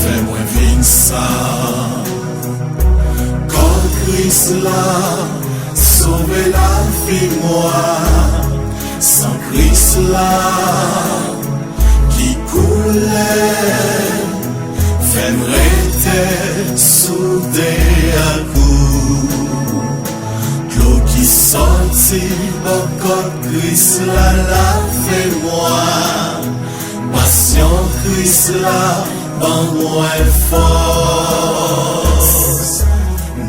fais-moi vivre ça. Quand Christ là, sauver la vie moi, sans Christ là, qui coulait, fais-moi rester soudé à coup. L'eau qui sortit, encore Christ là, la fait moi. Passion Christ là, ban moi force.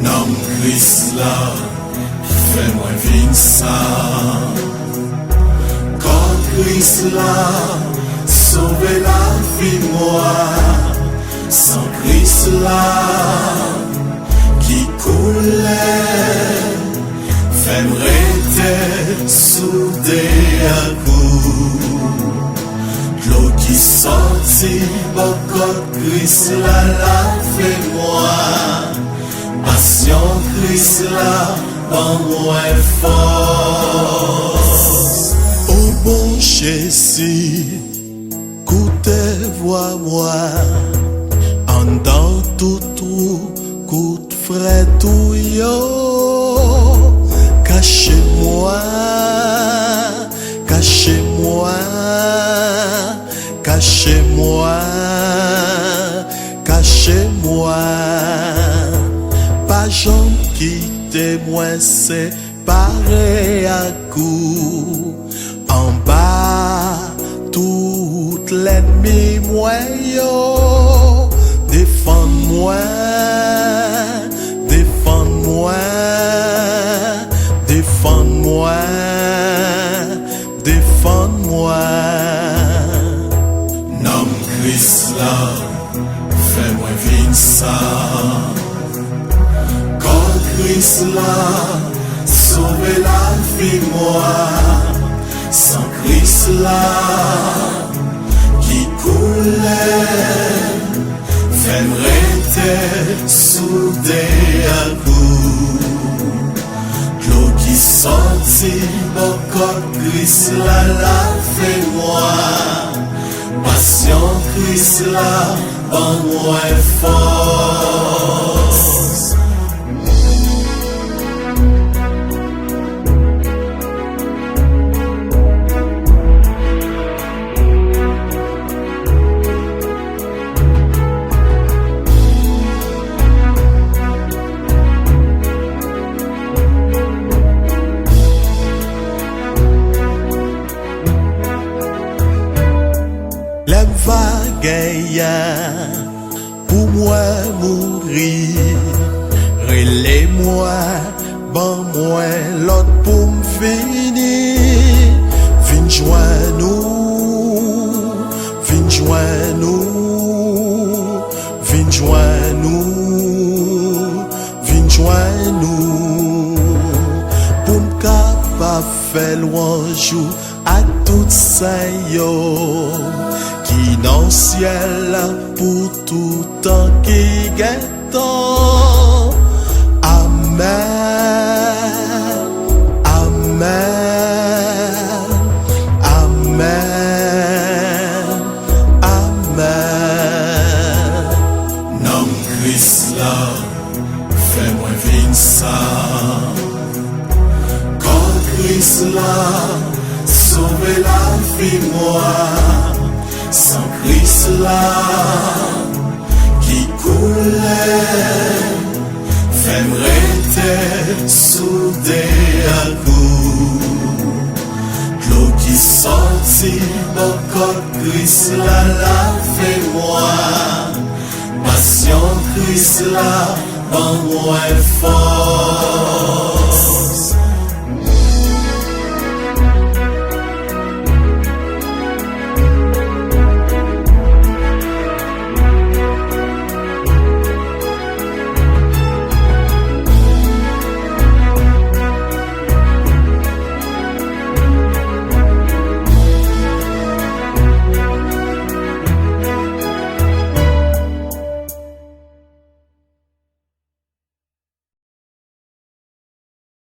Nom Christ là, fais-moi vivre ça. Quand Christ là, sauver la vie moi. Sans Christ là, qui coulait, fais-moi rester soudé à coup. L'eau qui sortit, encore Christ là, la fait moi. Passion Christ là, ban moi force. Oh bon Jésus, écoutez-moi, en dans tout trou, coup de frais tout yo. Cachez-moi, cachez-moi, cachez-moi, cachez-moi. Pas jambe quitter moi, c'est pareil à coup. En bas, toute l'ennemi moi yo. Défends-moi, défends-moi, défends-moi, défends-moi. Nom Christ là, fais-moi vivre ça. Quand Christ là, sauver la vie moi. Sans Christ là, qui coulait, fais-moi rester soudé à coup. L'eau qui sortit, encore Christ là, la fait moi. Passion Christ là, ban moi force. L'aime va gagner pour moi mourir. Relais-moi, ban moi l'autre pour m'finir. Vin joindre nous, vin joindre nous, vin joindre nous, vin joindre nous. Pour m'capable faire louange à tout ça yo. Qui dans le ciel pour tout temps qui guette. Amen, amen, amen, amen. Nom Christ là, fais-moi vivre ça. Quand Christ là, sauver la vie moi. Sans Christ là, qui coulait, fais-moi rester soudé à coup. L'eau qui sortit, encore Christ là, la fait moi. Passion Christ là, ban moi force.